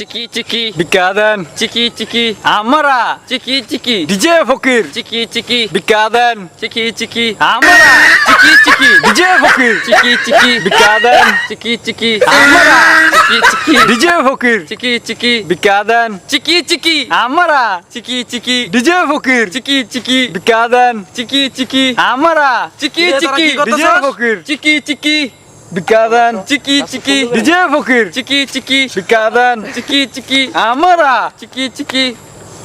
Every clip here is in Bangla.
চিকি চিকি বিকাদেন চিকি চিকি আমরা চিকি চিকি ডিজে ফকির চিকি চিকি বিকাদেন চিকি চিকি আমরা চিকি চিকি ডিজে ফকির চিকি চিকি বিকাদেন চিকি চিকি আমরা চিকি চিকি ডিজে ফকির চিকি চিকি বিকাদেন চিকি চিকি আমরা চিকি চিকি ডিজে ফকির চিকি চিকি বিকাদেন চিকি চিকি আমরা চিকি তোরা চিকি কি করতেছস? ডিজে ফকির চিকি চিকি বিকাদেন চিকি চিকি ডিজে ফকির চিকি চিকি বিকাদেন চিকি চিকি আমরা চিকি চিকি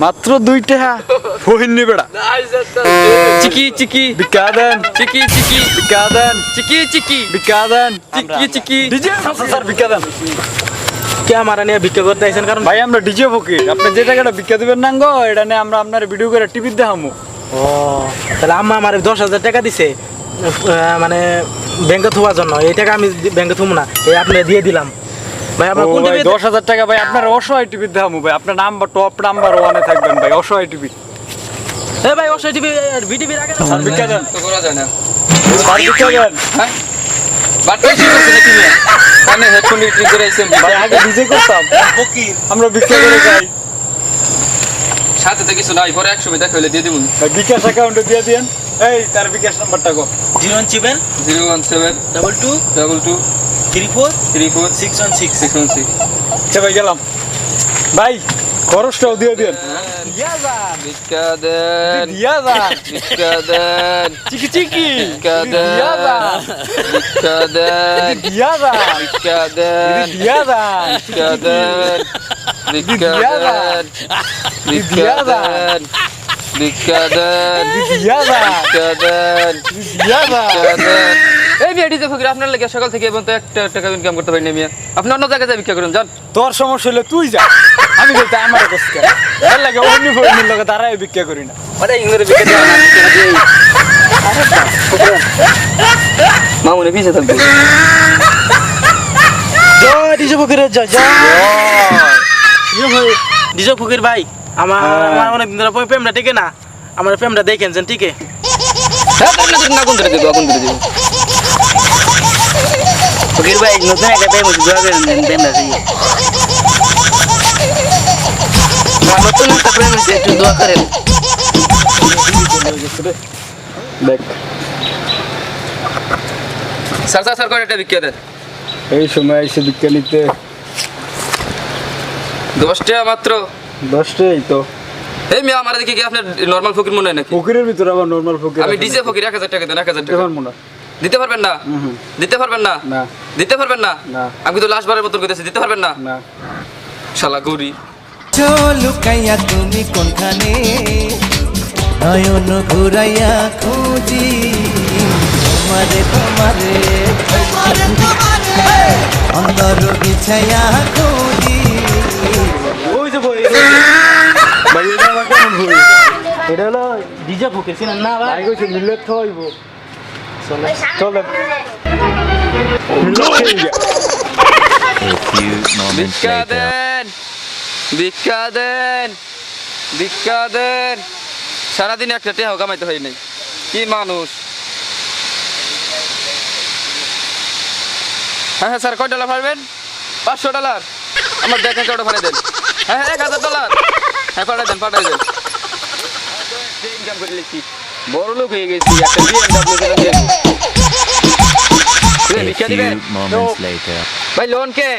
মাত্র 2 টাকা ফহিনি বেড়া চিকি চিকি বিকাদেন চিকি চিকি বিকাদেন চিকি চিকি বিকাদেন চিকি চিকি ডিজে স্যার বিকাদেন কে আমার নিয়ে ভিক্ষা করতে আইছেন কারণ ভাই আমরা ডিজে ফকির আপনি যে টাকাটা বিক্কা দিবেন না গো এটা নিয়ে আমরা আপনার ভিডিও করে টিভি দেখামু ও তাহলে আম্মা আমার 10,000 টাকা দিছে মানে ব্যাংকে থোয়ার জন্য এই টাকা আমি ব্যাংকে থুম না এই আপনি দিয়ে দিলাম ভাই আপনার কোন টিভি 10,000 টাকা ভাই আপনার অসহায় টিভি দেখামু ভাই আপনার নাম্বার টপ নাম্বার 1 এ থাকবেন ভাই অসহায় টিভি এ ভাই অসহায় টিভি ভিটিভি রাখে না স্যার বিক্কা দেন তো করা যায় না স্যার বিক্কা দেন হ্যাঁ বাটপাই শুরু করছে নাকি মিয়া কানে হেডফোন ঠিক করে আইছেন ভাই আগে ডিজে করতাম ফকির আমরা বিক্কা করে যাই সাথে তো কিছু নাই পরে 100 টাকা হইলে দিয়ে দিমু ভাই বিকাশ অ্যাকাউন্টে দিয়ে দেন এই তার বিকাশ নাম্বারটা গো 017 017 22 22 34 34 616 616 আচ্ছা ভাই গেলাম ভাই খরচটাও দিয়ে দেন দিয়া যান ভিক্ষা দেন দিয়া যান ভিক্ষা দেন চিকি চিকি ভিক্ষা দিয়া যান দেন ভিক্ষা দেন ভিক্ষা দেন ভিক্ষা দেন দিয়া যান ভিক্ষা দেন ভিক্ষা দেন ভিক্ষা দেন দিয়া যান ভিক্ষা দেন দিয়া যান ভিক্ষা দেন এই বিয়াটিতে ফকির আপনার লাগে সকাল থেকে এখন তো 1 টাকা ইনকাম করতে পারি না মিয়া আপনি অন্য জায়গায় যাই ভিক্ষা করুন যান তোর সমস্যা হলে তুই যা আমি বলতে আমার কষ্ট এর লাগে অন্য ফোনের লগে দাঁড়ায় ভিক্ষা করি না আরে ইংরে ভিক্ষা দেন না ভিক্ষা দেই মামুনে পিছে থাকবে জয় ডিজে ফকিরের জয় জয় ডিজে ফকির ভাই আমার আমার অনেক দিন ধরে প্রেমটা টিকে না আমার প্রেমটা দেখেন টিকে হ্যাঁ না কোন ধরে দেব কোন ধরে দেব ফকির ভাই নতুন একটা প্রেম হচ্ছে দোয়া করেন প্রেমটা সেই নতুন একটা প্রেম হচ্ছে একটু দোয়া করেন দেখ স্যার স্যার স্যার করে একটা ভিক্ষা দেন এই সময় এসে ভিক্ষা নিতে 10 টাকা মাত্র 10 টাই তো এই মিয়া আমার দেখি কি আপনার নরমাল ফকির মনে হয় নাকি ফকিরের ভিতরে আবার নরমাল ফকির আমি ডিজে ফকির 1000 টাকা দেন 1000 টাকা দেখুন মনে দিতে পারবেন না দিতে পারবেন না না দিতে পারবেন না না। আমি তো লাস্ট বারের মতন কইতেছি দিতে পারবেন না না শালা গৌরী লুকাইয়া তুমি কোনখানে নয়ন ঘুরাইয়া খুঁজি তোমারে তোমারে অন্দর বিছাইয়া খুঁজি ওই যে বই ভাই এটা আমার কেমন হই এটা হলো ডিজে ফকির চিনেন না ভাই ভাই কইছে মিলেট খাইবো চলে মিলেট খাইবে ভিক্ষা দেন ভিক্ষা দেন ভিক্ষা দেন সারাদিন একটা টাকা কামাইতে হয় নাই কি মানুষ হ্যাঁ হ্যাঁ স্যার কয় ডলার পারবেন $500 আমার ব্যাংক অ্যাকাউন্টে পাঠিয়ে দেন হ্যাঁ হ্যাঁ $1000 হ্যাঁ পাঠিয়ে দেন ইনকাম করে লিখছি বড় লোক হয়ে গেছি একটা BMW ভিক্ষা দিবেন ভাই লোন কে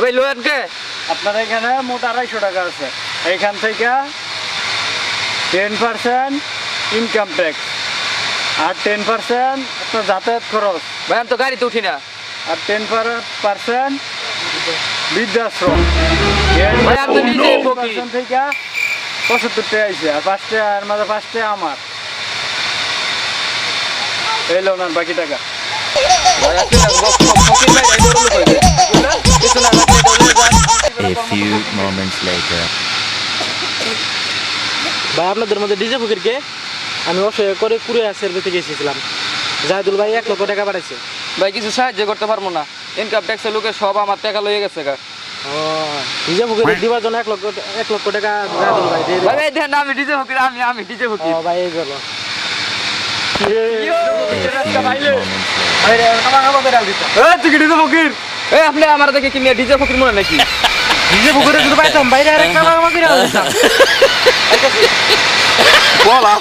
ভাই লোন কে আপনার এখানে মোট 250 টাকা আছে এখান থেকে 10% ইনকাম ট্যাক্স আর 10% আপনার যাতায়াত খরচ ভাই আমি তো গাড়িতে উঠি না আর 10% বৃদ্ধাশ্রম ভাই আপনি নিজেই ফকির। 10% থেকে 75 টাকা আইছে আর 5 টাকা আর মাঝে 5 টাকা আমার এই লোন আর বাকি টাকা ভাই আপনি ফকির ভাই ভাই বড় লোক হইবে কিছু না লাগলে দৌড়ে যান A few moments later. ভাই আপনাদের মধ্যে ডিজে ফকির কে আমি অসহায় করে কুড়ে সার্ভিসে গেছিলাম জাহিদুল ভাই 1 লক্ষ টাকা পাঠাইছে ভাই কিছু সাহায্য করতে পারবো না ইনকাম ট্যাক্সের লোকে সব আমার টাকা লয়ে গেছে গা ও ডিজে ফকির দিবার জন্য 1 লক্ষ টাকা জাহিদুল ভাই দিয়ে ভাই ভাই দেখেন না, আমি ডিজে ফকির আমি ডিজে ফকির ও ভাই এই গেল তুই কি দিতে ফকির এই আপনি আমার দেখে কি ডিজে ফকির মনে নাকি নিজে পুকুরে যদি পাইতাম বাইরে আরেক কামা করে বলা